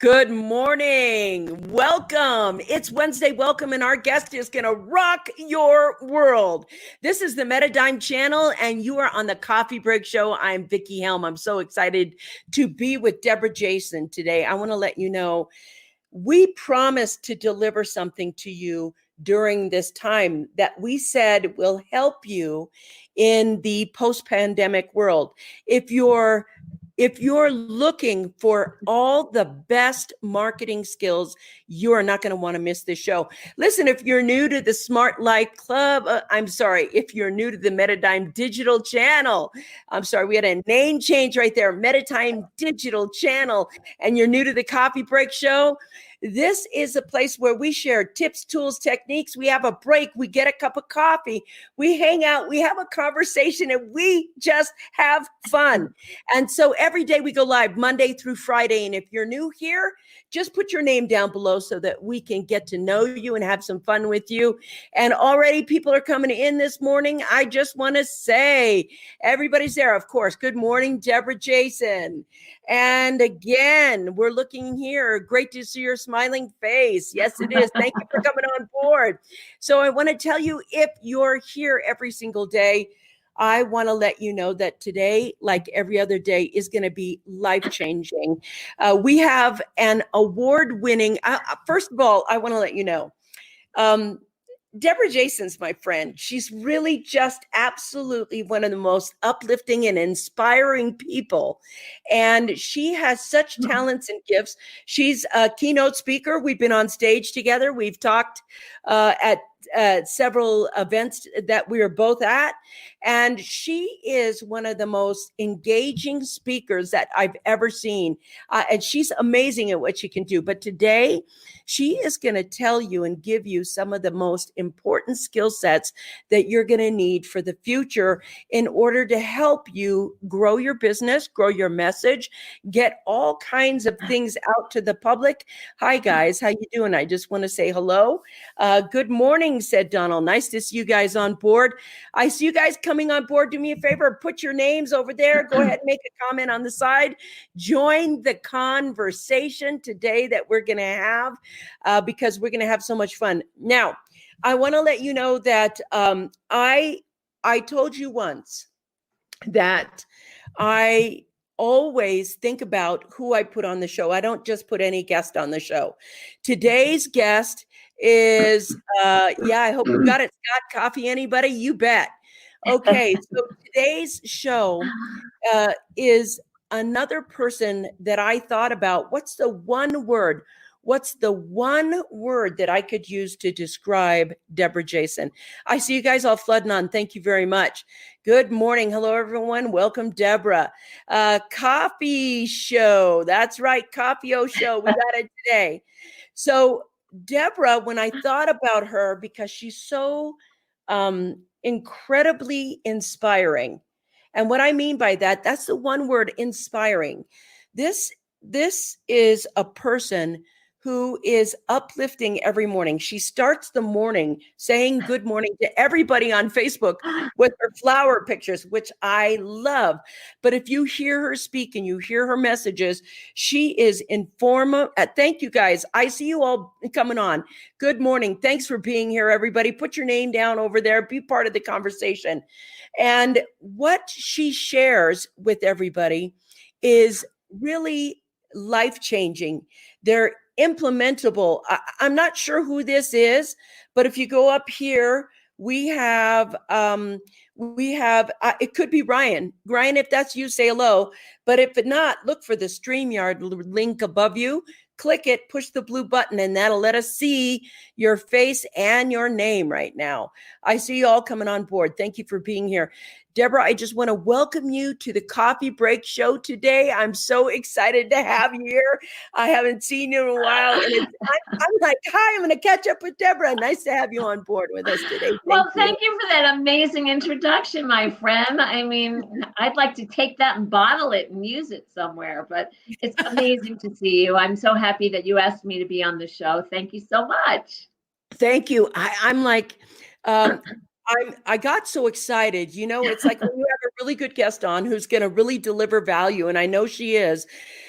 Good morning. Welcome. It's Wednesday. Welcome. And our guest is going to rock your world. This is the Metadime channel, and you are on the Coffee Break Show. I'm Vicki Helm. I'm so excited to be with Debra Jason today. I want to let you know we promised to deliver something to you during this time that we said will help you in the post-pandemic world. If you're looking for all the best marketing skills, you are not going to want to miss this show. Listen, if you're new to the Smart Life Club, if you're new to the Metadime Digital Channel, we had a name change right there, Metadime Digital Channel, and you're new to the Coffee Break Show, this is a place where we share tips, tools, techniques. We have a break. We get a cup of coffee. We hang out. We have a conversation, and we just have fun. And so every day we go live Monday through Friday. And if you're new here, just put your name down below so that we can get to know you and have some fun with you. And already people are coming in this morning. I just want to say everybody's there, of course. Good morning, Debra Jason. And again, we're looking here. Great to see your smiling face. Yes, it is. Thank you for coming on board. So I want to tell you, if you're here every single day, I want to let you know that today, like every other day, is going to be life-changing. We have an award-winning, first of all, I want to let you know, Debra Jason's my friend. She's really just absolutely one of the most uplifting and inspiring people. And she has such talents and gifts. She's a keynote speaker. We've been on stage together. We've talked at several events that we were both at. And she is one of the most engaging speakers that I've ever seen. And she's amazing at what she can do. But today, she is going to tell you and give you some of the most important skill sets that you're going to need for the future in order to help you grow your business, grow your message, get all kinds of things out to the public. Hi, guys. How you doing? I just want to say hello. Good morning, said Donald. Nice to see you guys on board. I see you guys coming on board. Do me a favor, put your names over there. Go ahead and make a comment on the side. Join the conversation today that we're going to have because we're going to have so much fun. Now, I want to let you know that I told you once that I always think about who I put on the show. I don't just put any guest on the show. Today's guest is, I hope you got it. Scott, coffee, anybody? You bet. Okay, so today's show is another person that I thought about. What's the one word? What's the one word that I could use to describe Debra Jason? I see you guys all flooding on. Thank you very much. Good morning. Hello, everyone. Welcome, Debra. Coffee show. That's right. Coffee-o show. We got it today. So Debra, when I thought about her, because she's so incredibly inspiring. And what I mean by that, that's the one word, inspiring. This is a person who is uplifting every morning. She starts the morning saying good morning to everybody on Facebook with her flower pictures, which I love. But if you hear her speak and you hear her messages, she is informative. Thank you, guys. I see you all coming on. Good morning. Thanks for being here, everybody. Put your name down over there. Be part of the conversation. And what she shares with everybody is really life-changing. They're implementable. I'm not sure who this is, but if you go up here, we have it could be Ryan. Ryan, if that's you, say hello. But if not, look for the StreamYard link above you. Click it, push the blue button, and that'll let us see your face and your name right now. I see you all coming on board. Thank you for being here. Debra, I just want to welcome you to the Coffee Break Show today. I'm so excited to have you here. I haven't seen you in a while. And I'm like, hi, I'm going to catch up with Debra. Nice to have you on board with us today. Thank you for that amazing introduction, my friend. I mean, I'd like to take that and bottle it and use it somewhere, but it's amazing to see you. I'm so happy that you asked me to be on the show. Thank you so much. Thank you. I'm like, I got so excited. You know, it's like when you have a really good guest on who's going to really deliver value, and I know she is.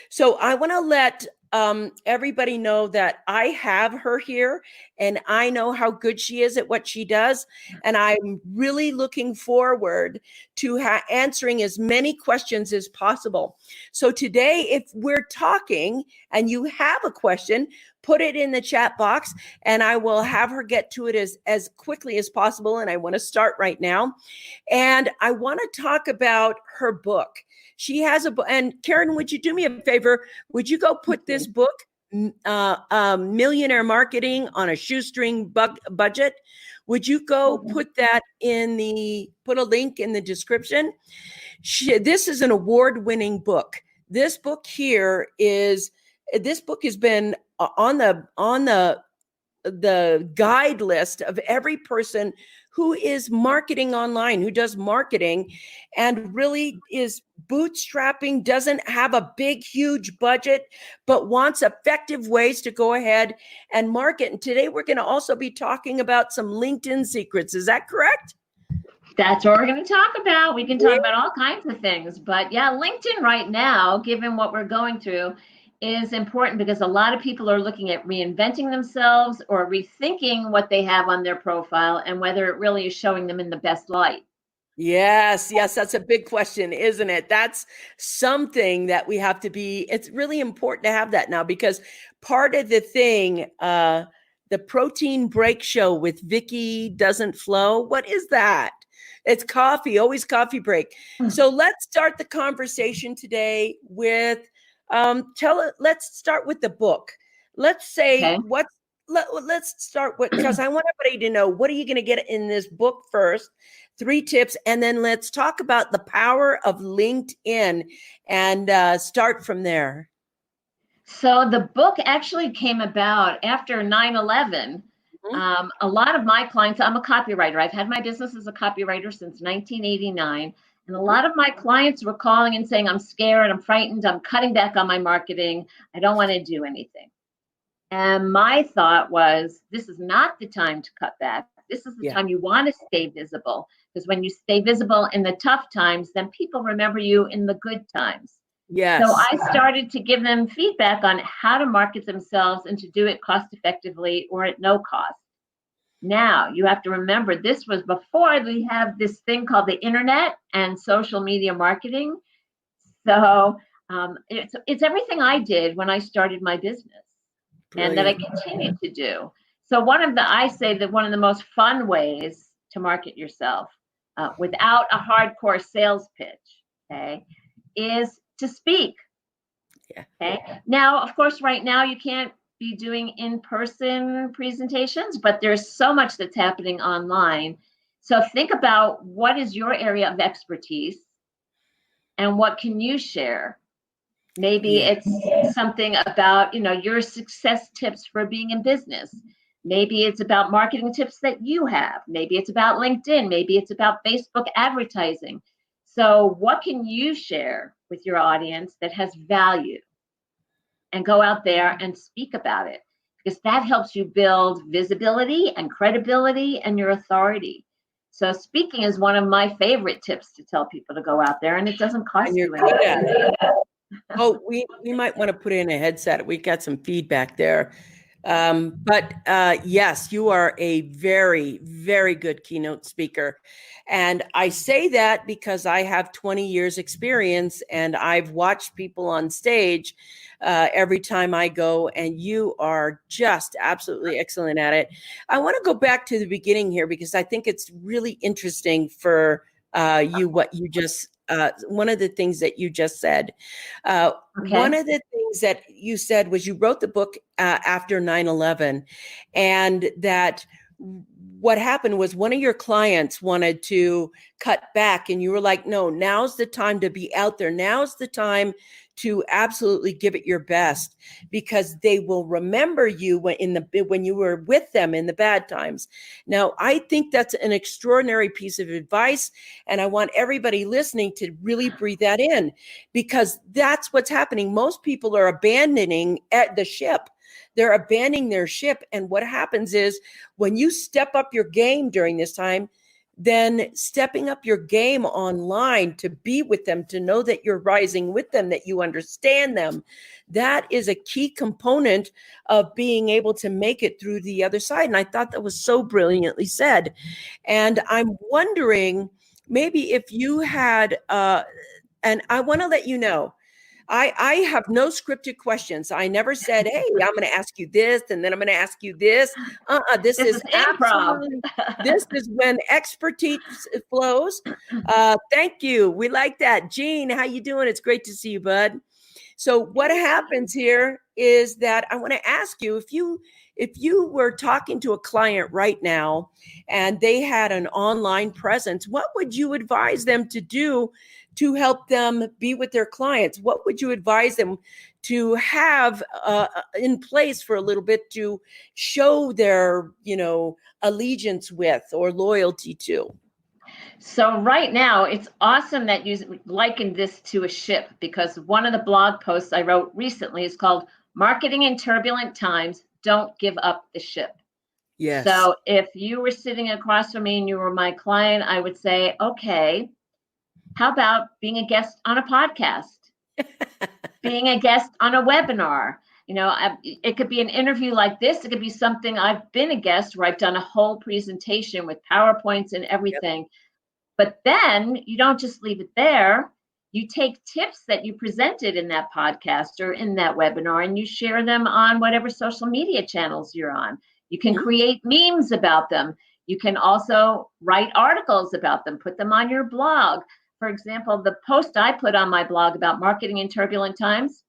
So I want to let everybody know that I have her here and I know how good she is at what she does. And I'm really looking forward to answering as many questions as possible. So today, if we're talking and you have a question, put it in the chat box and I will have her get to it as quickly as possible. And I want to start right now. And I want to talk about her book. She has a book. And Karen, would you do me a favor? Would you go put this book, Millionaire Marketing on a Shoestring Budget? Would you go put that put a link in the description? This is an award-winning book. This book has been on the guide list of every person who is marketing online, who does marketing and really is bootstrapping, doesn't have a big, huge budget, but wants effective ways to go ahead and market. And today we're going to also be talking about some LinkedIn secrets. Is that correct? That's what we're going to talk about. We can talk about all kinds of things, but yeah, LinkedIn right now, given what we're going through, is important because a lot of people are looking at reinventing themselves or rethinking what they have on their profile and whether it really is showing them in the best light. Yes, that's a big question, isn't it? That's something that we have to it's really important to have that now because part of the thing, the protein break show with Vicky doesn't flow. What is that? It's coffee, always coffee break. So let's start the conversation today with let's start with the book. Let's say let's start with, because I want everybody to know, what are you going to get in this book first? 3 tips. And then let's talk about the power of LinkedIn and start from there. So the book actually came about after 9/11. A lot of my clients, I'm a copywriter. I've had my business as a copywriter since 1989. And a lot of my clients were calling and saying, I'm scared, I'm frightened, I'm cutting back on my marketing. I don't want to do anything. And my thought was, this is not the time to cut back. This is the time you want to stay visible. Because when you stay visible in the tough times, then people remember you in the good times. Yes. So I started to give them feedback on how to market themselves and to do it cost effectively or at no cost. Now, you have to remember, this was before we have this thing called the internet and social media marketing. So it's everything I did when I started my business. Brilliant. And that I continue to do. So I say that one of the most fun ways to market yourself without a hardcore sales pitch, is to speak. Okay. Now, of course, right now you can't be doing in-person presentations, but there's so much that's happening online. So think about what is your area of expertise and what can you share? Maybe it's something about, your success tips for being in business. Maybe it's about marketing tips that you have. Maybe it's about LinkedIn. Maybe it's about Facebook advertising. So what can you share with your audience that has value? And go out there and speak about it, because that helps you build visibility and credibility and your authority. So speaking is one of my favorite tips to tell people to go out there, and it doesn't cost you anything. Oh, we might want to put in a headset. We got some feedback there. But yes, you are a very, very good keynote speaker. And I say that because I have 20 years experience and I've watched people on stage every time I go, and you are just absolutely excellent at it. I want to go back to the beginning here because I think it's really interesting for what you just one of the things that you just said. One of the things that you said was you wrote the book after 9/11, and that what happened was one of your clients wanted to cut back, and you were like, no, now's the time to be out there. Now's the time to absolutely give it your best, because they will remember you when you were with them in the bad times. Now, I think that's an extraordinary piece of advice, and I want everybody listening to really breathe that in, because that's what's happening. Most people are abandoning the ship. They're abandoning their ship, and what happens is when you step up your game during this time, then stepping up your game online to be with them, to know that you're rising with them, that you understand them, that is a key component of being able to make it through the other side. And I thought that was so brilliantly said. And I'm wondering, maybe if you had, and I want to let you know, I have no scripted questions. I never said, hey, I'm going to ask you this, and then I'm going to ask you this. This is improv. This is when expertise flows. Thank you. We like that. Gene, how you doing? It's great to see you, bud. So what happens here is that I want to ask you, if you were talking to a client right now and they had an online presence, what would you advise them to do to help them be with their clients? What would you advise them to have in place for a little bit to show their, allegiance with or loyalty to? So right now, it's awesome that you likened this to a ship, because one of the blog posts I wrote recently is called Marketing in Turbulent Times, Don't Give Up the Ship. Yes. So if you were sitting across from me and you were my client, I would say, okay, how about being a guest on a podcast? Being a guest on a webinar? It could be an interview like this. It could be something I've been a guest where I've done a whole presentation with PowerPoints and everything. Yep. But then you don't just leave it there. You take tips that you presented in that podcast or in that webinar, and you share them on whatever social media channels you're on. You can create memes about them. You can also write articles about them, put them on your blog. For example, the post I put on my blog about marketing in turbulent times,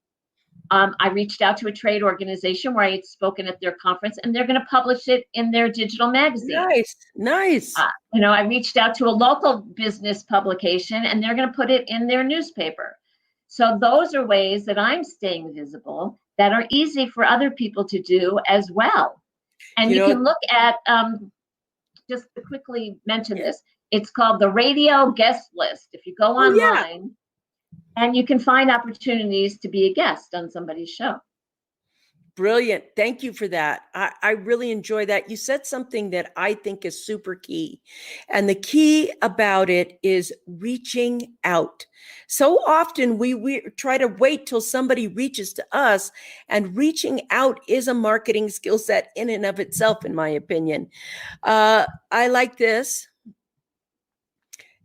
I reached out to a trade organization where I had spoken at their conference, and they're going to publish it in their digital magazine. Nice. I reached out to a local business publication, and they're going to put it in their newspaper. So those are ways that I'm staying visible that are easy for other people to do as well. And you can look at, just to quickly mention this, it's called the radio guest list. If you go online, and you can find opportunities to be a guest on somebody's show. Brilliant. Thank you for that. I really enjoy that. You said something that I think is super key. And the key about it is reaching out. So often we try to wait till somebody reaches to us, and reaching out is a marketing skill set in and of itself, in my opinion. I like this.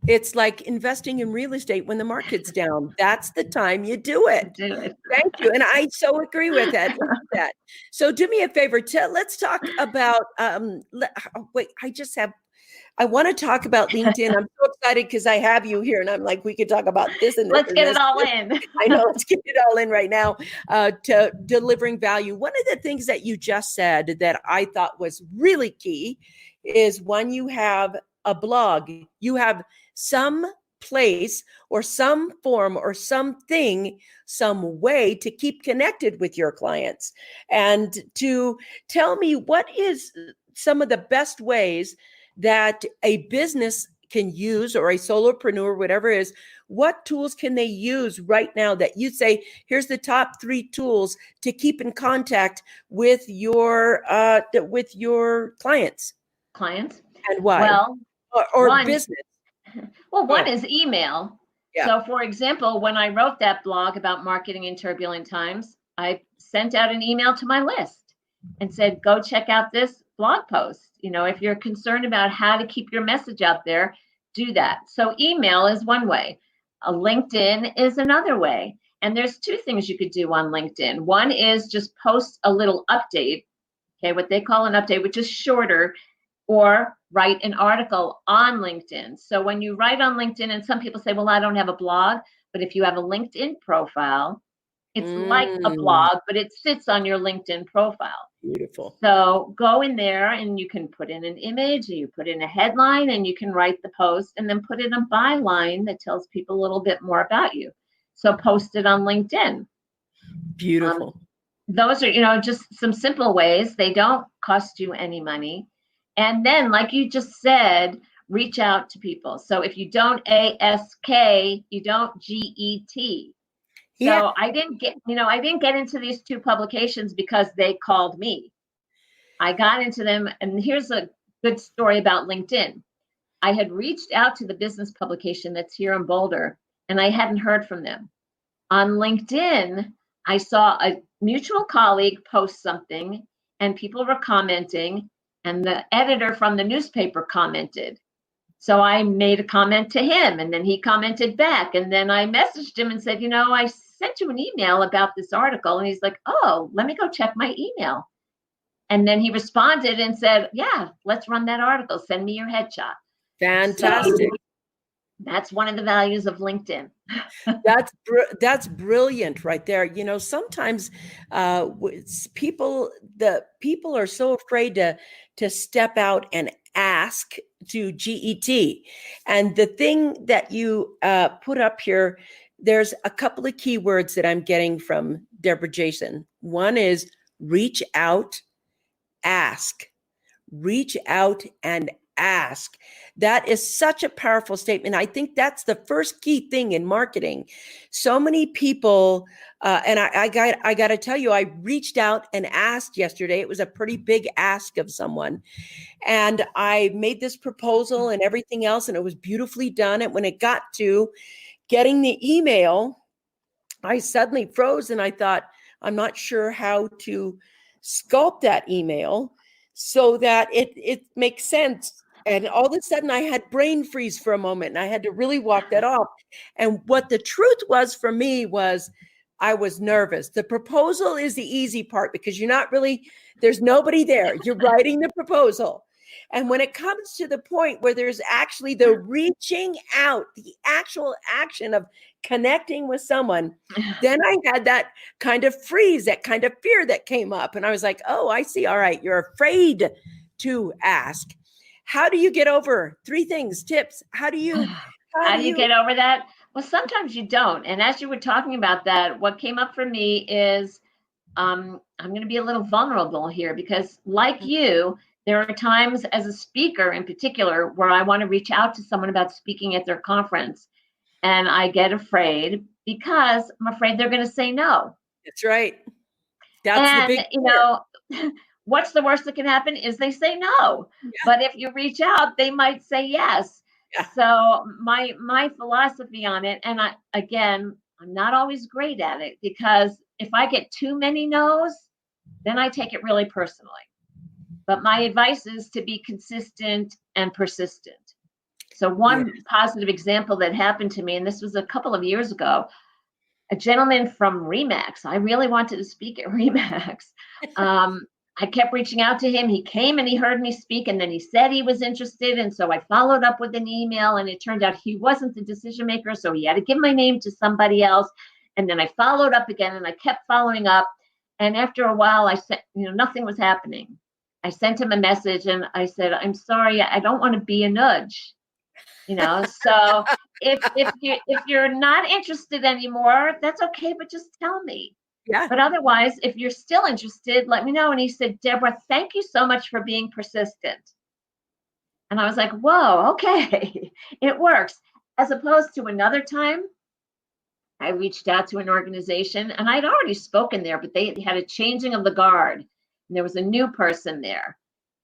It's like investing in real estate when the market's down. That's the time you do it. Thank you. And I so agree with that. So do me a favor. Let's talk about, I want to talk about LinkedIn. I'm so excited because I have you here, and I'm like, we could talk about this and this. Let's get it all in. I know, let's get it all in right now to delivering value. One of the things that you just said that I thought was really key is when you have a blog, you have some place or some form or something, some way to keep connected with your clients. And to tell me, what is some of the best ways that a business can use, or a solopreneur, whatever it is, what tools can they use right now that you say, here's the top 3 tools to keep in contact with your clients? And why? Well, or business. Well, one is email. Yeah. So for example, when I wrote that blog about marketing in turbulent times, I sent out an email to my list and said, go check out this blog post. If you're concerned about how to keep your message out there, do that. So email is one way. LinkedIn is another way. And there's 2 things you could do on LinkedIn. One is just post a little update, what they call an update, which is shorter, or write an article on LinkedIn. So when you write on LinkedIn, and some people say, well, I don't have a blog, but if you have a LinkedIn profile, it's like a blog, but it sits on your LinkedIn profile. Beautiful. So go in there, and you can put in an image, and you put in a headline, and you can write the post, and then put in a byline that tells people a little bit more about you. So post it on LinkedIn. Beautiful. Those are, just some simple ways. They don't cost you any money. And then, like you just said, reach out to people. So if you don't ASK, you don't GET. So I didn't get into these 2 publications because they called me. I got into them, and here's a good story about LinkedIn. I had reached out to the business publication that's here in Boulder, and I hadn't heard from them. On LinkedIn, I saw a mutual colleague post something, and people were commenting, and the editor from the newspaper commented. So I made a comment to him, and then he commented back, and then I messaged him and said, I sent you an email about this article. And he's like, oh, let me go check my email. And then he responded and said, yeah, let's run that article. Send me your headshot. Fantastic. So that's one of the values of LinkedIn. That's brilliant right there. Sometimes people are so afraid to step out and ask to GET. And the thing that you put up here, there's a couple of keywords that I'm getting from Debra Jason. One is reach out, ask. Reach out and ask. That is such a powerful statement. I think that's the first key thing in marketing. So many people, and I got to tell you, I reached out and asked yesterday. It was a pretty big ask of someone. And I made this proposal and everything else, and it was beautifully done. And when it got to getting the email, I suddenly froze and I thought, I'm not sure how to sculpt that email so that it makes sense. And all of a sudden I had brain freeze for a moment and I had to really walk that off. And what the truth was for me was I was nervous. The proposal is the easy part because there's nobody there. You're writing the proposal. And when it comes to the point where there's actually the reaching out, the actual action of connecting with someone, then I had that kind of freeze, that kind of fear that came up. And I was like, oh, I see. All right. You're afraid to ask. How do you get over 3 things, tips? How do you get over that? Well, sometimes you don't. And as you were talking about that, what came up for me is I'm going to be a little vulnerable here because like you, there are times as a speaker in particular where I want to reach out to someone about speaking at their conference. And I get afraid because I'm afraid they're going to say no. That's right. That's the big what's the worst that can happen is they say no. Yeah. But if you reach out, they might say yes. Yeah. So my philosophy on it, and I'm not always great at it because if I get too many no's, then I take it really personally. But my advice is to be consistent and persistent. So one positive example that happened to me, and this was a couple of years ago, a gentleman from RE/MAX. I really wanted to speak at RE/MAX. I kept reaching out to him. He came and he heard me speak, and then he said he was interested. And so I followed up with an email, and it turned out he wasn't the decision maker. So he had to give my name to somebody else. And then I followed up again, and I kept following up. And after a while, I said, nothing was happening. I sent him a message, and I said, I'm sorry, I don't want to be a nudge. So if you're not interested anymore, that's okay, but just tell me. Yeah. But otherwise, if you're still interested, let me know. And he said, Debra, thank you so much for being persistent. And I was like, whoa, okay, it works. As opposed to another time, I reached out to an organization and I'd already spoken there, but they had a changing of the guard. And there was a new person there.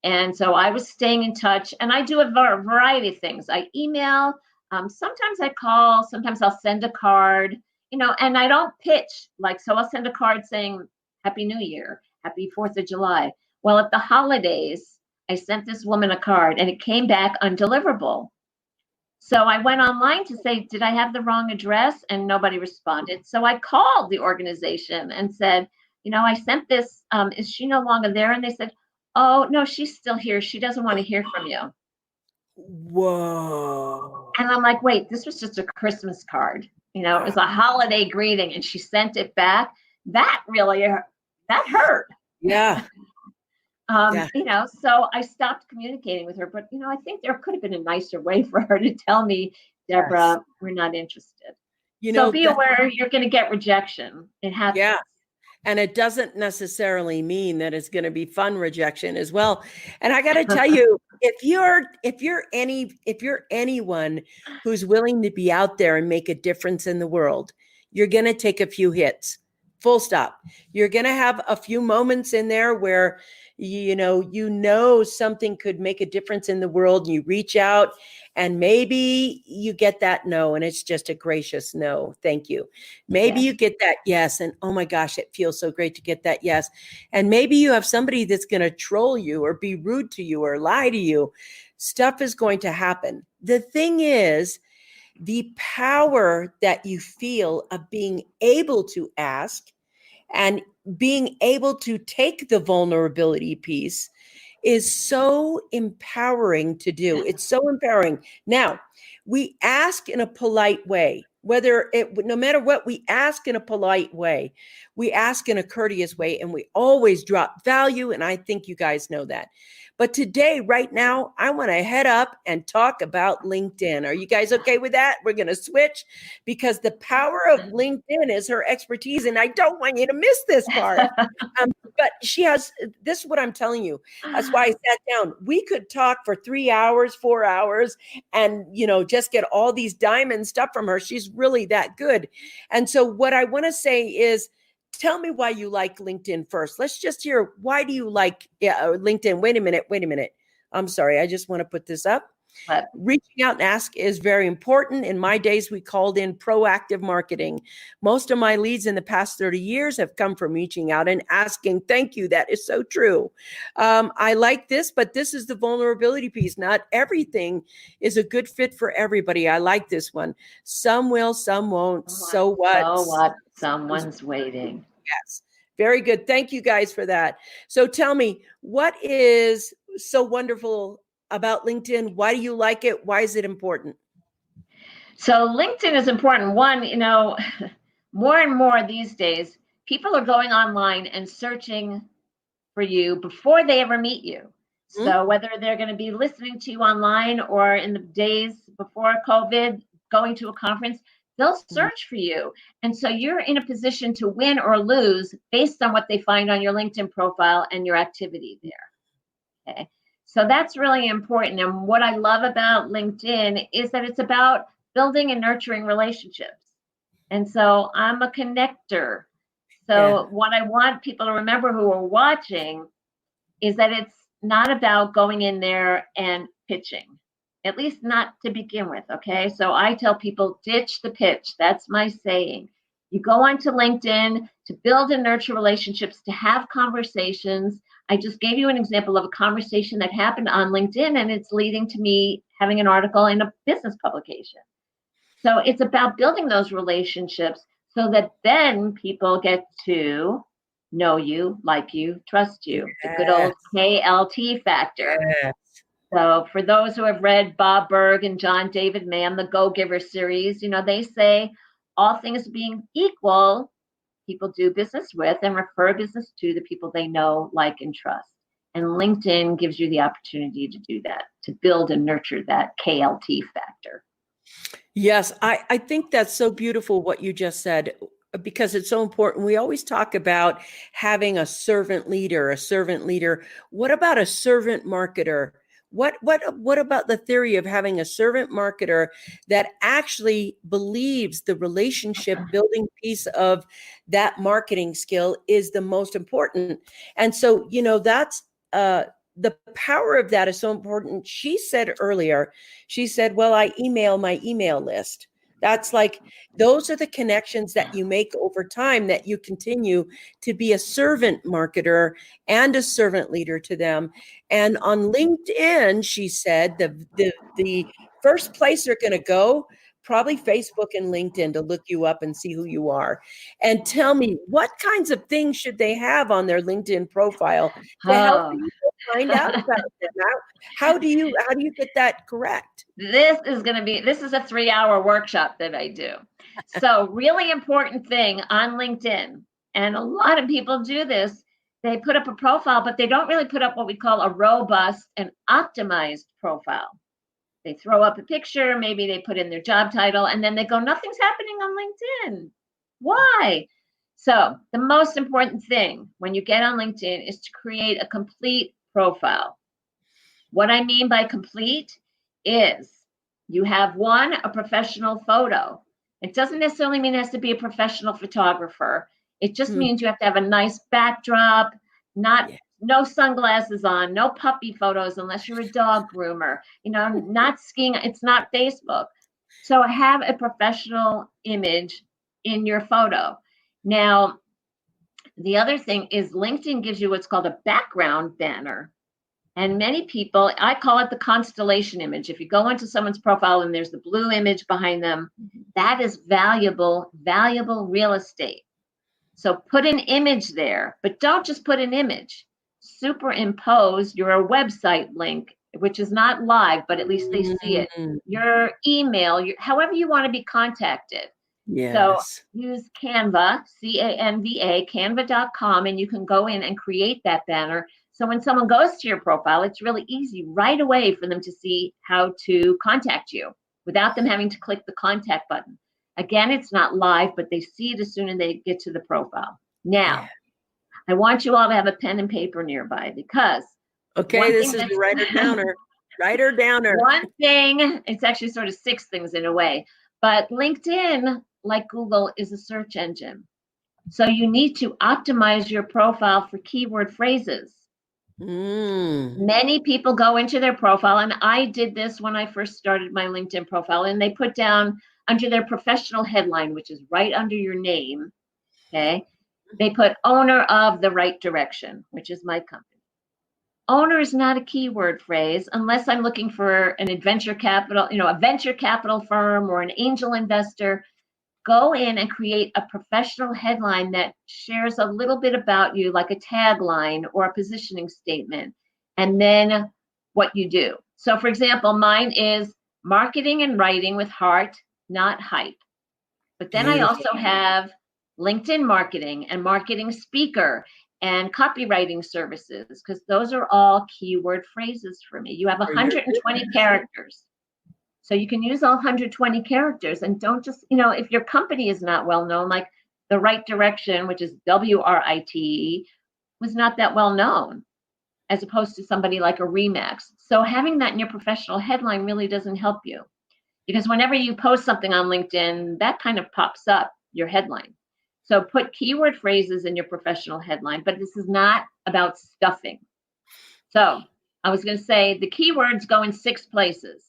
And so I was staying in touch, and I do a variety of things. I email, sometimes I call, sometimes I'll send a card, and I don't pitch. So I'll send a card saying, Happy New Year, Happy 4th of July. Well, at the holidays, I sent this woman a card, and it came back undeliverable. So I went online to say, did I have the wrong address? And nobody responded. So I called the organization and said, I sent this, is she no longer there? And they said, oh, no, she's still here. She doesn't want to hear from you. Whoa. And I'm like, wait, this was just a Christmas card. It was a holiday greeting, and she sent it back. That hurt. Yeah. So I stopped communicating with her. But, I think there could have been a nicer way for her to tell me, Debra, we're not interested. So be aware you're going to get rejection. It happens. Yeah. And it doesn't necessarily mean that it's going to be fun rejection as well. And I got to tell you, if you're anyone who's willing to be out there and make a difference in the world, you're going to take a few hits, full stop. You're going to have a few moments in there where something could make a difference in the world, and you reach out, and maybe you get that no, and it's just a gracious no, thank you. Maybe Yes. you get that yes, and oh my gosh, it feels so great to get that yes. And maybe you have somebody that's going to troll you or be rude to you or lie to you. Stuff is going to happen. The thing is, the power that you feel of being able to ask and being able to take the vulnerability piece is so empowering to do. It's so empowering. Now, we ask in a polite way, no matter what, we ask in a polite way, we ask in a courteous way, and we always drop value. And I think you guys know that. But today, right now, I want to head up and talk about LinkedIn. Are you guys okay with that? We're going to switch because the power of LinkedIn is her expertise, and I don't want you to miss this part. But she has, this is what I'm telling you. That's why I sat down. We could talk for 3 hours, 4 hours, and, just get all these diamond stuff from her. She's really that good. And so what I want to say is, tell me why you like LinkedIn first. Let's just hear, why do you like LinkedIn? Wait a minute. I'm sorry. I just want to put this up. But Reaching out and ask is very important. In my days, we called in proactive marketing. Most of my leads in the past 30 years have come from reaching out and asking. Thank you. That is so true. I like this, but this is the vulnerability piece. Not everything is a good fit for everybody. I like this one. Some will, some won't. So what? So what? Someone's waiting. Yes. Very good. Thank you guys for that. So tell me, what is so wonderful about LinkedIn? Why do you like it? Why is it important? So LinkedIn is important. One, more and more these days, people are going online and searching for you before they ever meet you. So whether they're going to be listening to you online or in the days before COVID, going to a conference, they'll search for you. And so you're in a position to win or lose based on what they find on your LinkedIn profile and your activity there. Okay. So that's really important. And what I love about LinkedIn is that it's about building and nurturing relationships. And so I'm a connector. So what I want people to remember who are watching is that it's not about going in there and pitching, at least not to begin with. Okay. So I tell people, ditch the pitch. That's my saying. You go onto LinkedIn to build and nurture relationships, to have conversations. I just gave you an example of a conversation that happened on LinkedIn, and it's leading to me having an article in a business publication. So it's about building those relationships so that then people get to know you, like you, trust you. The good old KLT factor. Yes. So for those who have read Bob Berg and John David Mann, the Go-Giver series, they say all things being equal, people do business with and refer business to the people they know, like, and trust. And LinkedIn gives you the opportunity to do that, to build and nurture that KLT factor. Yes, I think that's so beautiful what you just said, because it's so important. We always talk about having a servant leader. What about a servant marketer? What about the theory of having a servant marketer that actually believes the relationship building piece of that marketing skill is the most important? And so, that's the power of that is so important. She said earlier, well, I email my email list. That's like, those are the connections that you make over time that you continue to be a servant marketer and a servant leader to them. And on LinkedIn, she said, the first place they're going to go, probably Facebook and LinkedIn, to look you up and see who you are. And tell me, what kinds of things should they have on their LinkedIn profile to help people find out about them? How do you get that correct? This is a 3-hour workshop that I do. So really important thing on LinkedIn, and a lot of people do this, they put up a profile, but they don't really put up what we call a robust and optimized profile. They throw up a picture, maybe they put in their job title, and then they go, nothing's happening on LinkedIn. Why? So the most important thing when you get on LinkedIn is to create a complete profile. What I mean by complete is you have a professional photo. It doesn't necessarily mean it has to be a professional photographer. It just means you have to have a nice backdrop, not no sunglasses on, no puppy photos unless you're a dog groomer, not skiing. It's not Facebook. So have a professional image in your photo. Now, the other thing is LinkedIn gives you what's called a background banner. And many people, I call it the constellation image. If you go into someone's profile and there's the blue image behind them, that is valuable real estate. So put an image there, but don't just put an image. Superimpose your website link, which is not live, but at least they see it. Your email, however you want to be contacted. Yes. So use Canva, C-A-N-V-A, canva.com, and you can go in and create that banner. So when someone goes to your profile, it's really easy right away for them to see how to contact you without them having to click the contact button. Again, it's not live, but they see it as soon as they get to the profile. Now, I want you all to have a pen and paper nearby because this is the writer downer. Writer downer. One thing, it's actually sort of 6 things in a way, but LinkedIn, like Google, is a search engine. So you need to optimize your profile for keyword phrases. Many people go into their profile, and I did this when I first started my LinkedIn profile, and they put down under their professional headline, which is right under your name, okay, they put owner of the right direction, which is my company. Owner is not a keyword phrase unless I'm looking for an adventure capital, a venture capital firm or an angel investor. Go in and create a professional headline that shares a little bit about you, like a tagline or a positioning statement, and then what you do. So for example, mine is marketing and writing with heart, not hype. But then I also have LinkedIn marketing and marketing speaker and copywriting services, because those are all keyword phrases for me. You have 120 characters. So you can use all 120 characters, and don't just, if your company is not well known, like The Right Direction, which is WRITE, was not that well known, as opposed to somebody like a Remax. So having that in your professional headline really doesn't help you, because whenever you post something on LinkedIn, that kind of pops up your headline. So put keyword phrases in your professional headline, but this is not about stuffing. So I was going to say the keywords go in 6 places.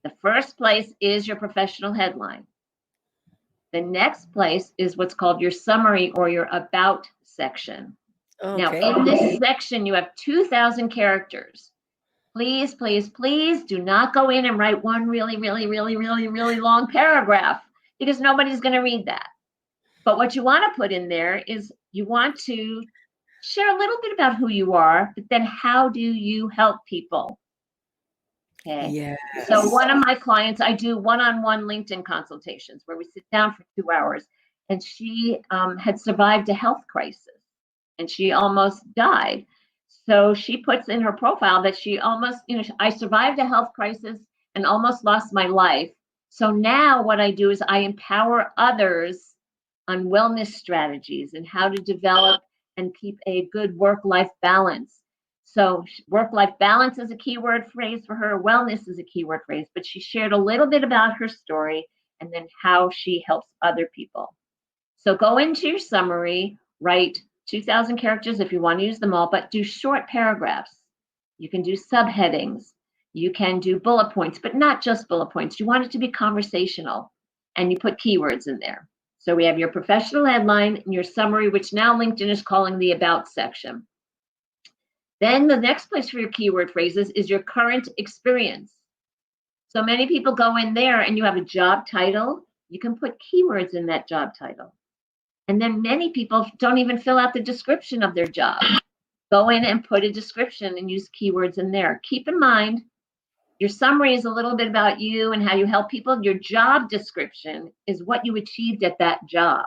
The first place is your professional headline. The next place is what's called your summary or your about section. Now, in this section, you have 2,000 characters. Please, please, please do not go in and write one really, really, really, really, really long paragraph, because nobody's going to read that. But what you want to put in there is you want to share a little bit about who you are, but then how do you help people? Okay. Yes. So one of my clients, I do one-on-one LinkedIn consultations where we sit down for 2 hours, and she had survived a health crisis and she almost died. So she puts in her profile that she almost, I survived a health crisis and almost lost my life. So now what I do is I empower others on wellness strategies and how to develop and keep a good work-life balance. So work-life balance is a keyword phrase for her. Wellness is a keyword phrase, but she shared a little bit about her story and then how she helps other people. So go into your summary, write 2,000 characters if you want to use them all, but do short paragraphs. You can do subheadings. You can do bullet points, but not just bullet points. You want it to be conversational, and you put keywords in there. So we have your professional headline and your summary, which now LinkedIn is calling the about section. Then the next place for your keyword phrases is your current experience. So many people go in there and you have a job title. You can put keywords in that job title. And then many people don't even fill out the description of their job. Go in and put a description and use keywords in there. Keep in mind, your summary is a little bit about you and how you help people. Your job description is what you achieved at that job,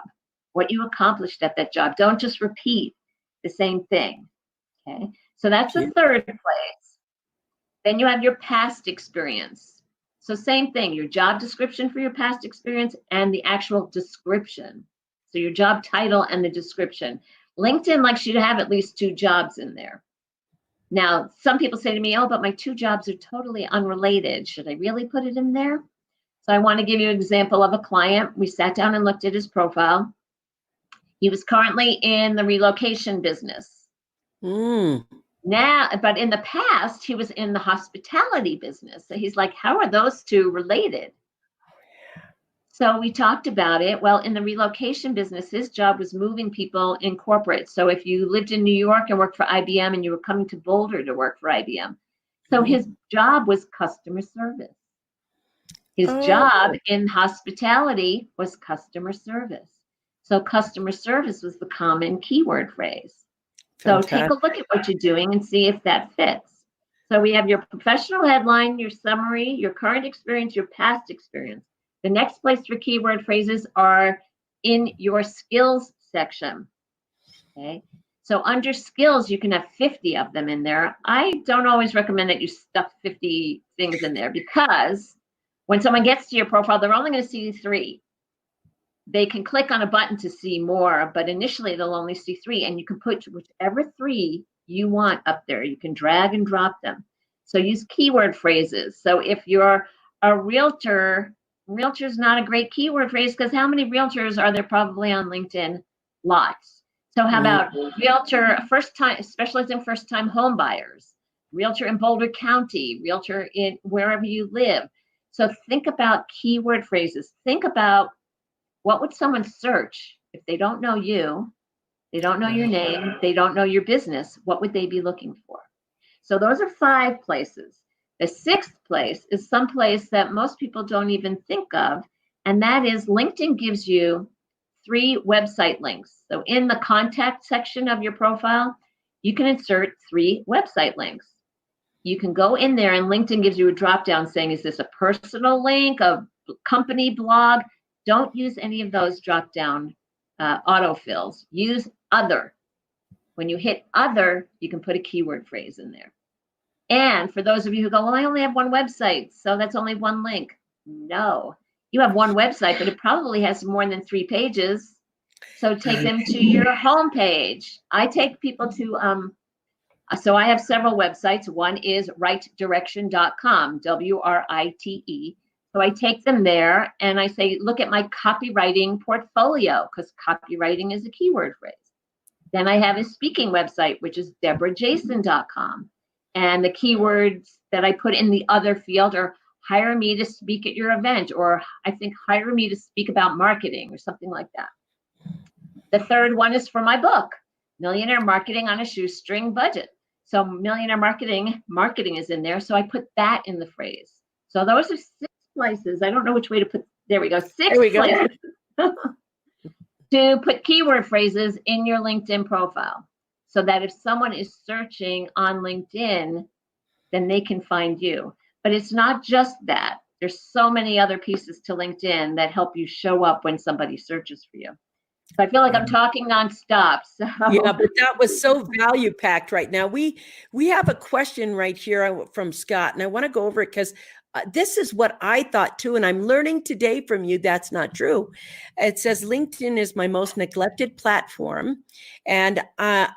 what you accomplished at that job. Don't just repeat the same thing, okay? So that's the third place. Then you have your past experience. So same thing, your job description for your past experience and the actual description. So your job title and the description. LinkedIn likes you to have at least 2 jobs in there. Now, some people say to me, oh, but my 2 jobs are totally unrelated. Should I really put it in there? So I want to give you an example of a client. We sat down and looked at his profile. He was currently in the relocation business. Mm. Now, but in the past, he was in the hospitality business. So he's like, how are those two related? So we talked about it. Well, in the relocation business, his job was moving people in corporate. So if you lived in New York and worked for IBM and you were coming to Boulder to work for IBM, so Mhm. his job was customer service. His Oh, job in hospitality was customer service. So customer service was the common keyword phrase. So take a fantastic. look at what you're doing and see if that fits. So we have your professional headline, your summary, your current experience, your past experience. The next place for keyword phrases are in your skills section. Okay. So under skills, you can have 50 of them in there. I don't always recommend that you stuff 50 things in there because when someone gets to your profile, they're only going to see 3. They can click on a button to see more, but initially they'll only see 3, and you can put whichever 3 you want up there. You can drag and drop them. So use keyword phrases. So if you're a realtor, realtor's not a great keyword phrase because how many realtors are there probably on LinkedIn? Lots. So how about realtor, first time, specializing first time home buyers, realtor in Boulder County, realtor in wherever you live. So think about keyword phrases. Think about what would someone search if they don't know you, they don't know your Wow. name, they don't know your business? What would they be looking for? So those are 5 places. The 6th place is some place that most people don't even think of, and that is LinkedIn gives you 3 website links. So in the contact section of your profile, you can insert 3 website links. You can go in there and LinkedIn gives you a drop down saying, is this a personal link, a company blog? Don't use any of those drop down autofills. Use other. When you hit other, you can put a keyword phrase in there. And for those of you who go, well, I only have one website, so that's only one link. No, you have one website, but it probably has more than 3 pages. So take them to your home page. I take people to, so I have several websites. One is rightdirection.com, WRITE. So I take them there and I say, look at my copywriting portfolio, because copywriting is a keyword phrase. Then I have a speaking website, which is debrajason.com. And the keywords that I put in the other field are hire me to speak at your event, or I think hire me to speak about marketing or something like that. The third one is for my book, Millionaire Marketing on a Shoestring Budget. So millionaire marketing is in there. So I put that in the phrase. So those are 6 places. I don't know which way to put, there we go, 6 There we go. places to put keyword phrases in your LinkedIn profile so that if someone is searching on LinkedIn, then they can find you. But it's not just that. There's so many other pieces to LinkedIn that help you show up when somebody searches for you. So I feel like I'm talking nonstop. So. Yeah, but that was so value packed right now. We have a question right here from Scott, and I want to go over it because this is what I thought too, and I'm learning today from you that's not true. It says LinkedIn is my most neglected platform, and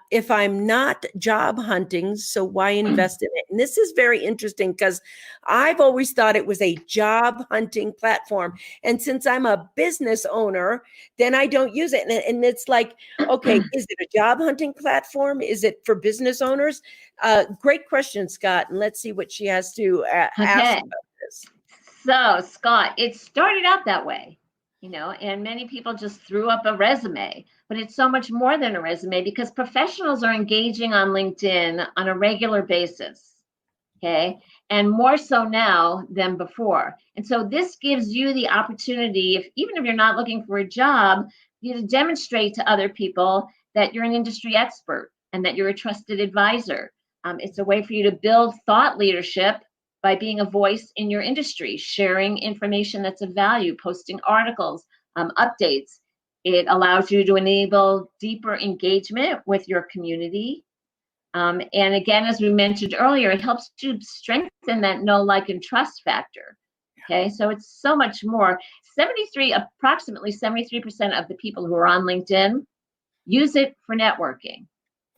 if I'm not job hunting, so why invest in it? And this is very interesting because I've always thought it was a job hunting platform, and since I'm a business owner, then I don't use it, and it's like, okay, is it a job hunting platform? Is it for business owners? Great question, Scott. And let's see what she has to ask Okay. about this. So, Scott, it started out that way, and many people just threw up a resume, but it's so much more than a resume because professionals are engaging on LinkedIn on a regular basis. Okay. And more so now than before. And so this gives you the opportunity, even if you're not looking for a job, you to demonstrate to other people that you're an industry expert and that you're a trusted advisor. It's a way for you to build thought leadership by being a voice in your industry, sharing information that's of value, posting articles, updates. It allows you to enable deeper engagement with your community. And again, as we mentioned earlier, it helps to strengthen that know, like, and trust factor. Okay, so it's so much more. Approximately 73% of the people who are on LinkedIn use it for networking.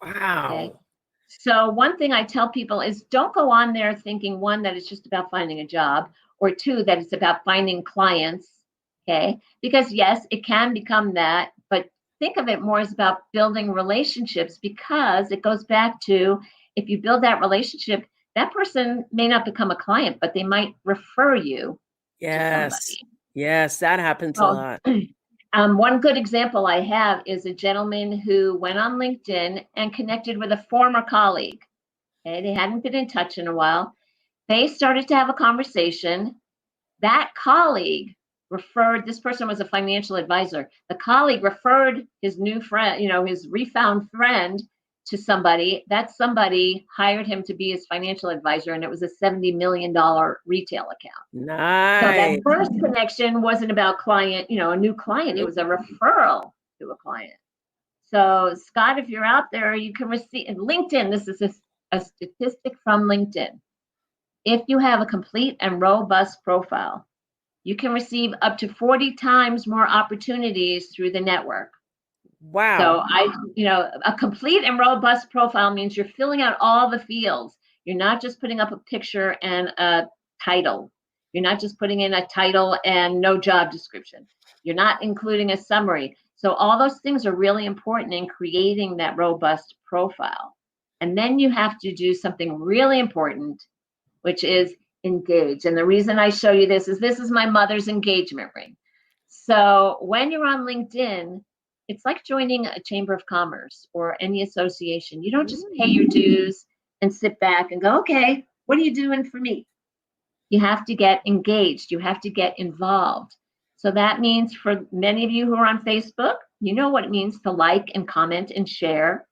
Wow. Okay. So one thing I tell people is don't go on there thinking, 1, that it's just about finding a job, or 2, that it's about finding clients. Okay, because yes, it can become that, but think of it more as about building relationships, because it goes back to, if you build that relationship, that person may not become a client, but they might refer you to Yes. somebody. Yes, that happens a Well, lot. one good example I have is a gentleman who went on LinkedIn and connected with a former colleague. Okay, they hadn't been in touch in a while. They started to have a conversation. That colleague referred, this person was a financial advisor. The colleague referred his new friend, his refound friend, to somebody. That somebody hired him to be his financial advisor, and it was a $70 million retail account. So that Nice. first connection wasn't about client, a new client. It was a referral to a client. So Scott, if you're out there, you can receive in LinkedIn. This is a statistic from LinkedIn. If you have a complete and robust profile, you can receive up to 40 times more opportunities through the network. Wow. So a complete and robust profile means you're filling out all the fields. You're not just putting up a picture and a title. You're not just putting in a title and no job description. You're not including a summary. So all those things are really important in creating that robust profile. And then you have to do something really important, which is engage. And the reason I show you this is my mother's engagement ring. So when you're on LinkedIn, it's like joining a chamber of commerce or any association. You don't just pay your dues and sit back and go, okay, what are you doing for me? You have to get engaged. You have to get involved. So that means for many of you who are on Facebook, you know what it means to like and comment and share.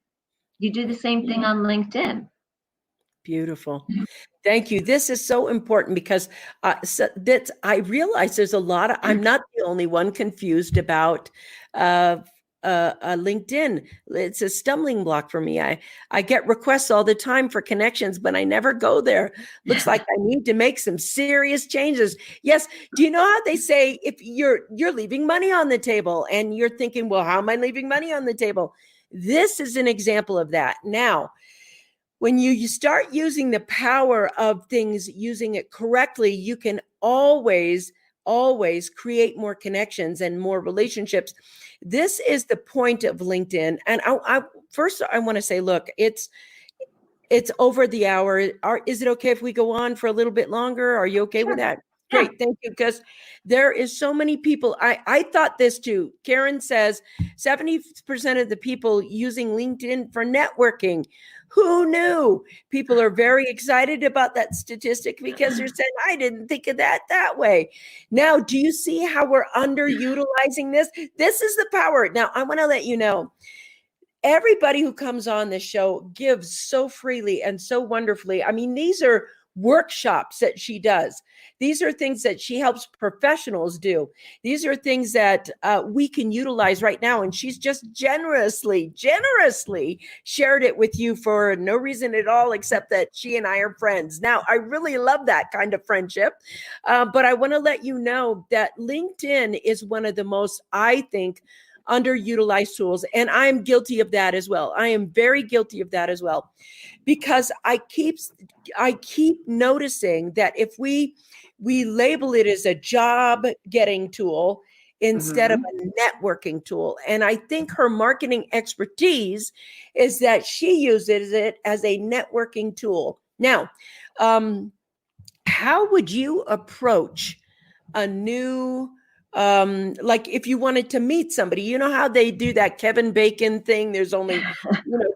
You do the same thing on LinkedIn. Beautiful. Thank you. This is so important because I realize there's a lot of, I'm not the only one confused about LinkedIn. It's a stumbling block for me. I get requests all the time for connections, but I never go there. Looks like I need to make some serious changes. Yes. Do you know how they say if you're leaving money on the table and you're thinking, well, how am I leaving money on the table? This is an example of that. Now, when you start using the power of things, using it correctly, you can always create more connections and more relationships. This is the point of LinkedIn. And first I want to say, look, it's over the hour. Is it okay if we go on for a little bit longer? Are you okay with that? Great. Thank you. Because there is so many people. I thought this too. Karen says 70% of the people using LinkedIn for networking. Who knew? People are very excited about that statistic because they're saying, I didn't think of that way. Now, do you see how we're underutilizing this? This is the power. Now, I want to let you know, everybody who comes on this show gives so freely and so wonderfully. I mean, these are workshops that she does. These are things that she helps professionals do. These are things that we can utilize right now. And she's just generously shared it with you for no reason at all, except that she and I are friends. Now, I really love that kind of friendship. But I want to let you know that LinkedIn is one of the most, I think, underutilized tools. And I'm guilty of that as well. I am very guilty of that as well, because I keep noticing that if we label it as a job getting tool instead of a networking tool. And I think her marketing expertise is that she uses it as a networking tool. Now, how would you approach a new, like if you wanted to meet somebody, you know how they do that Kevin Bacon thing? There's only,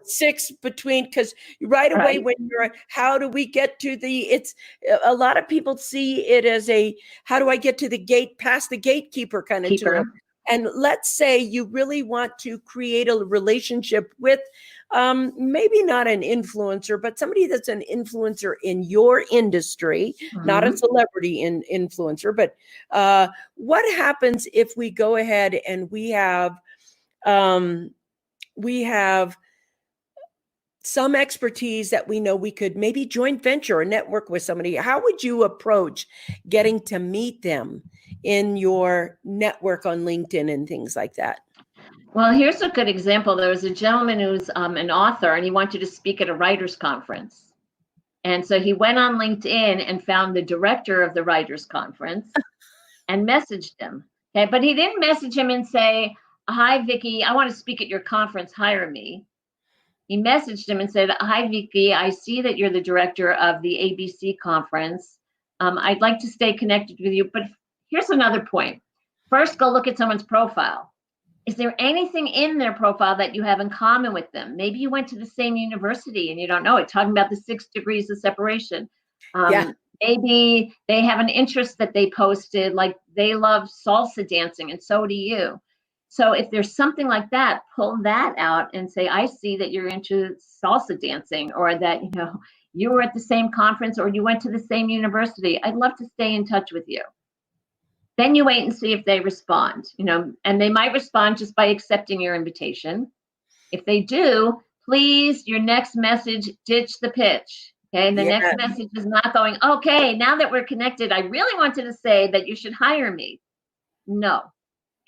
6 between, because right away when you're, how do we get to it's a lot of people see it as how do I get to the gate, past the gatekeeper kind of tool. And let's say you really want to create a relationship with maybe not an influencer, but somebody that's an influencer in your industry, not a celebrity influencer. But what happens if we go ahead and we have some expertise that we know we could maybe joint venture or network with somebody? How would you approach getting to meet them in your network on LinkedIn and things like that? Well, here's a good example. There was a gentleman who's an author, and he wanted to speak at a writers' conference. And so he went on LinkedIn and found the director of the writers' conference and messaged him. Okay, but he didn't message him and say, hi, Vicki, I want to speak at your conference, hire me. He messaged him and said, hi, Vicki, I see that you're the director of the ABC conference. I'd like to stay connected with you, but here's another point. First, go look at someone's profile. Is there anything in their profile that you have in common with them? Maybe you went to the same university and you don't know it, talking about the 6 degrees of separation. Yeah. Maybe they have an interest that they posted, like they love salsa dancing and so do you. So if there's something like that, pull that out and say, I see that you're into salsa dancing, or that, you know, you were at the same conference or you went to the same university. I'd love to stay in touch with you. Then you wait and see if they respond, you know, and they might respond just by accepting your invitation. If they do, please, your next message, ditch the pitch. Okay, the next message is not going, okay, now that we're connected, I really wanted to say that you should hire me. No.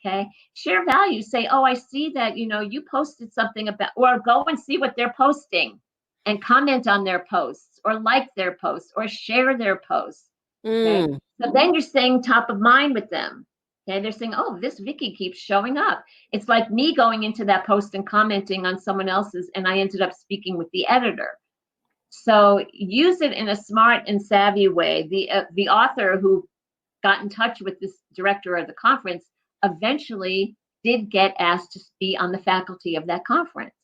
Okay, share value. Say, oh, I see that, you know, you posted something about, or go and see what they're posting and comment on their posts, or like their posts, or share their posts. Okay, so then you're staying top of mind with them. Okay, they're saying, oh, this Vicki keeps showing up. It's like me going into that post and commenting on someone else's, and I ended up speaking with the editor. So use it in a smart and savvy way. The author who got in touch with this director of the conference eventually did get asked to be on the faculty of that conference.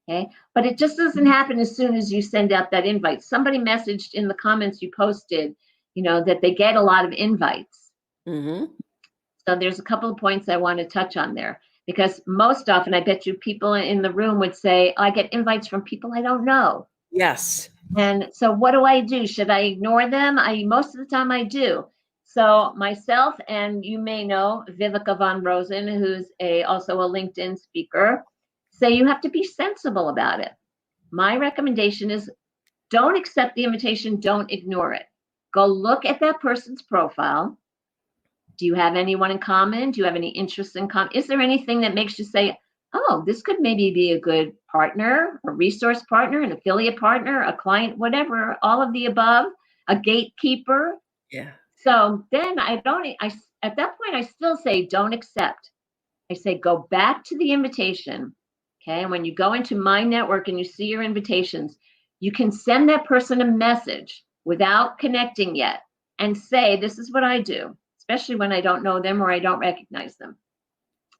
Okay, but it just doesn't happen as soon as you send out that invite. Somebody messaged in the comments you posted, you know, that they get a lot of invites. So there's a couple of points I want to touch on there, because most often, I bet you people in the room would say, I get invites from people I don't know. Yes. And so what do I do? Should I ignore them? Most of the time I do. So myself, and you may know Vivica von Rosen, who's also a LinkedIn speaker, say you have to be sensible about it. My recommendation is don't accept the invitation, don't ignore it. Go look at that person's profile. Do you have anyone in common? Do you have any interests in common? Is there anything that makes you say, oh, this could maybe be a good partner, a resource partner, an affiliate partner, a client, whatever, all of the above, a gatekeeper? Yeah. So then at that point, I still say don't accept. I say go back to the invitation. Okay. And when you go into my network and you see your invitations, you can send that person a message without connecting yet and say, this is what I do, especially when I don't know them or I don't recognize them.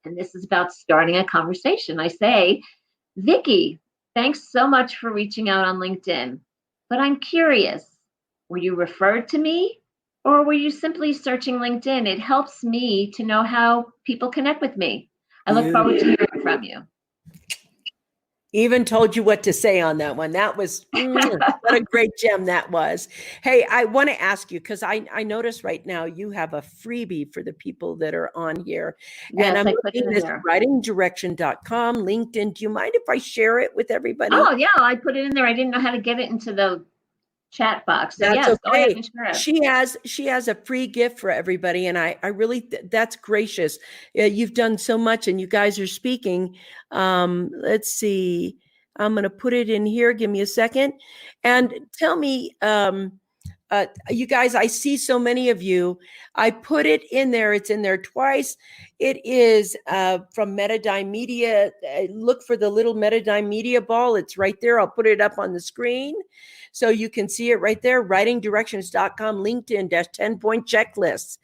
And this is about starting a conversation. I say, Vicki, thanks so much for reaching out on LinkedIn, but I'm curious, were you referred to me? Or were you simply searching LinkedIn? It helps me to know how people connect with me. I look forward to hearing from you. Even told you what to say on that one. That was, what a great gem that was. Hey, I want to ask you, because I notice right now you have a freebie for the people that are on here. Yes, and I'm I put it looking in at there. writingdirection.com, LinkedIn. Do you mind if I share it with everybody? Oh, yeah, I put it in there. I didn't know how to get it into the chat box. So That's yes, go ahead okay. and share it. She has a free gift for everybody, and I really that's gracious. You've done so much, and you guys are speaking. Let's see. I'm going to put it in here. Give me a second, and tell me, you guys. I see so many of you. I put it in there. It's in there twice. It is from Metadime Media. Look for the little Metadime Media ball. It's right there. I'll put it up on the screen so you can see it right there. Writingdirections.com, LinkedIn -10-point checklists.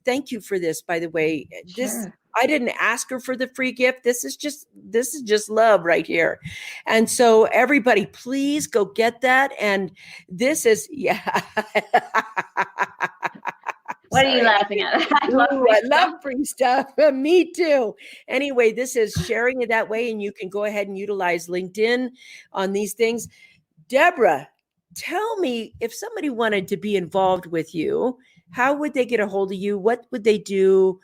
Thank you for this, by the way. Sure. I didn't ask her for the free gift. This is just love right here. And so everybody, please go get that. And this is, yeah. What are you laughing at? I love free stuff. Me too. Anyway, this is sharing it that way, and you can go ahead and utilize LinkedIn on these things. Debra, tell me, if somebody wanted to be involved with you, how would they get a hold of you? What would they do?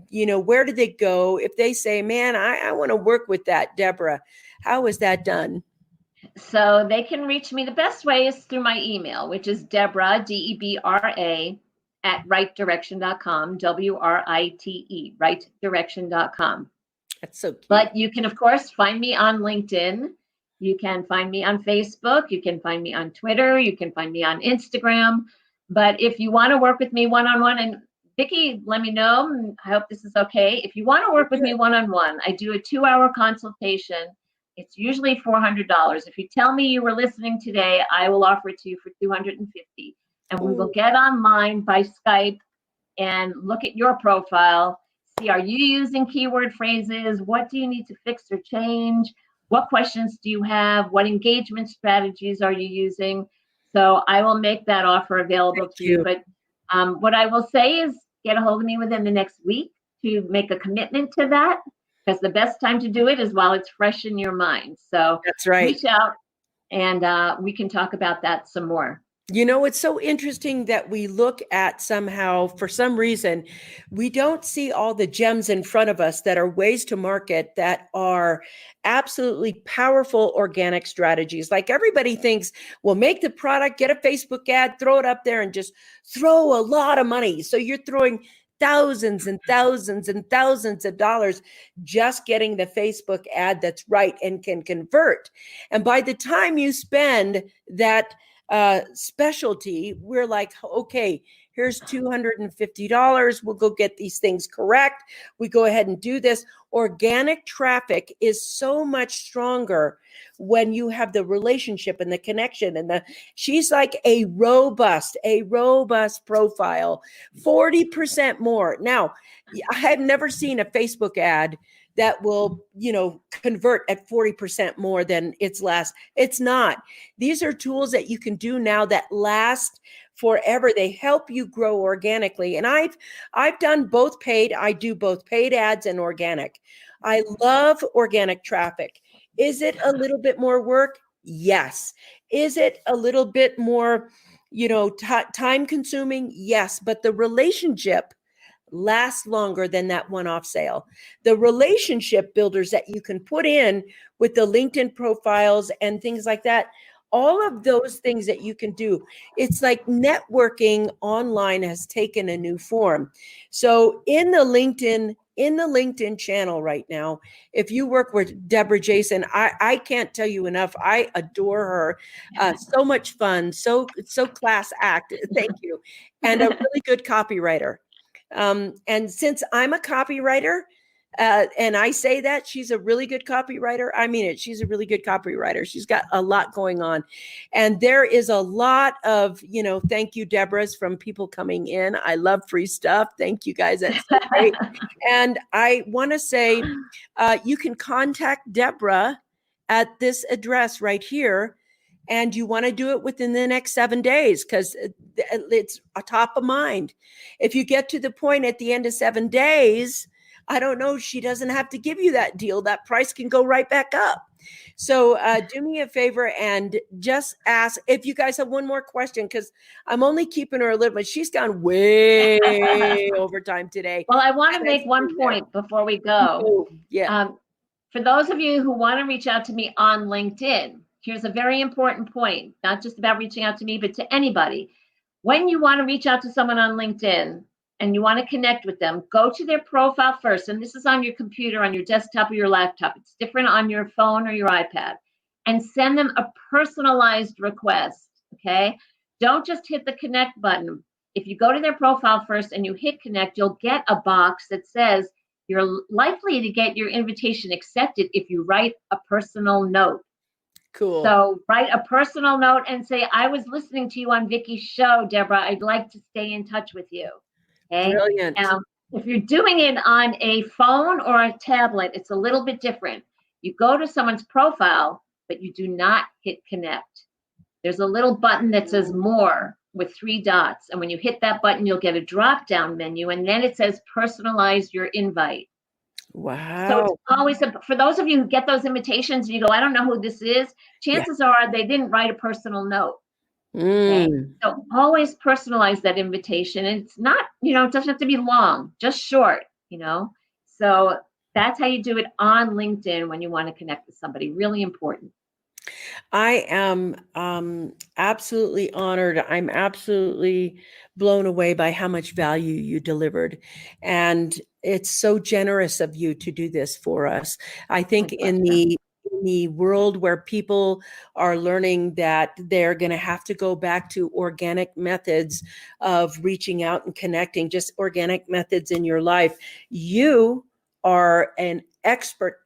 You know, where do they go? If they say, man, I want to work with that, Debra, how is that done? So they can reach me. The best way is through my email, which is Debra, Debra, at writedirection.com, WRITE, writedirection.com. That's so cute. But you can, of course, find me on LinkedIn. You can find me on Facebook. You can find me on Twitter. You can find me on Instagram. But if you want to work with me one-on-one, and Vicki, let me know. I hope this is okay. If you want to work with me one-on-one, I do a 2-hour consultation. It's usually $400. If you tell me you were listening today, I will offer it to you for $250. And we will get online by Skype and look at your profile. See, are you using keyword phrases? What do you need to fix or change? What questions do you have? What engagement strategies are you using? So I will make that offer available to you. But what I will say is get a hold of me within the next week to make a commitment to that, because the best time to do it is while it's fresh in your mind. So that's right. Reach out and we can talk about that some more. You know, it's so interesting that we look at somehow, for some reason, we don't see all the gems in front of us that are ways to market that are absolutely powerful organic strategies. Like everybody thinks, well, make the product, get a Facebook ad, throw it up there and just throw a lot of money. So you're throwing thousands and thousands and thousands of dollars just getting the Facebook ad that's right and can convert. And by the time you spend that specialty, we're like, okay, here's $250. We'll go get these things correct. We go ahead and do this. Organic traffic is so much stronger when you have the relationship and the connection and she's like a robust profile, 40% more. Now, I have never seen a Facebook ad that will, convert at 40% more than its last. It's not. These are tools that you can do now that last forever. They help you grow organically. And I've done both paid. I do both paid ads and organic. I love organic traffic. Is it a little bit more work? Yes. Is it a little bit more, time consuming? Yes. But the relationship lasts longer than that one-off sale. The relationship builders that you can put in with the LinkedIn profiles and things like that, all of those things that you can do, it's like networking online has taken a new form. So in the LinkedIn channel right now, if you work with Debra Jason, I can't tell you enough. I adore her. So much fun, so class act. Thank you. And a really good copywriter. And since I'm a copywriter, and I say that she's a really good copywriter, I mean it. She's a really good copywriter. She's got a lot going on. And there is a lot of, thank you, Debras, from people coming in. I love free stuff. Thank you guys. That's so great. And I want to say you can contact Debra at this address right here. And you want to do it within the next 7 days because it's a top of mind. If you get to the point at the end of 7 days, I don't know, she doesn't have to give you that deal. That price can go right back up. So do me a favor and just ask if you guys have one more question, because I'm only keeping her a little bit. She's gone way over time today. Well, I want to make one point before we go. Yeah. For those of you who want to reach out to me on LinkedIn, here's a very important point, not just about reaching out to me, but to anybody. When you want to reach out to someone on LinkedIn and you want to connect with them, go to their profile first. And this is on your computer, on your desktop or your laptop. It's different on your phone or your iPad. And send them a personalized request, okay? Don't just hit the connect button. If you go to their profile first and you hit connect, you'll get a box that says you're likely to get your invitation accepted if you write a personal note. Cool. So write a personal note and say, I was listening to you on Vicki's show, Debra. I'd like to stay in touch with you. Okay. Brilliant. Now, if you're doing it on a phone or a tablet, it's a little bit different. You go to someone's profile, but you do not hit connect. There's a little button that says more with 3 dots. And when you hit that button, you'll get a drop-down menu. And then it says personalize your invite. Wow. So it's always, for those of you who get those invitations, and you go, I don't know who this is, chances are they didn't write a personal note. Okay? So always personalize that invitation. And it's not, it doesn't have to be long, just short, So that's how you do it on LinkedIn when you want to connect with somebody. Really important. I am absolutely honored. I'm absolutely blown away by how much value you delivered. And it's so generous of you to do this for us. I think in the the world where people are learning that they're going to have to go back to organic methods of reaching out and connecting, just organic methods in your life. You are an expert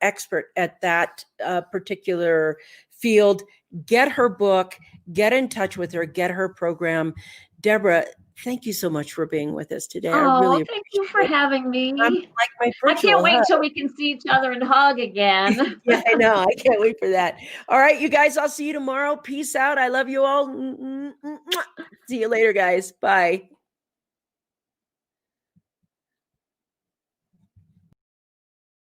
at that particular field. Get her book, get in touch with her, get her program. Debra, thank you so much for being with us today. I really appreciate thank you for it. having me. I'm like my I can't virtual wait hug. till we can see each other and hug again. Yeah, I know. I can't wait for that. All right, you guys, I'll see you tomorrow. Peace out. I love you all. See you later, guys. Bye.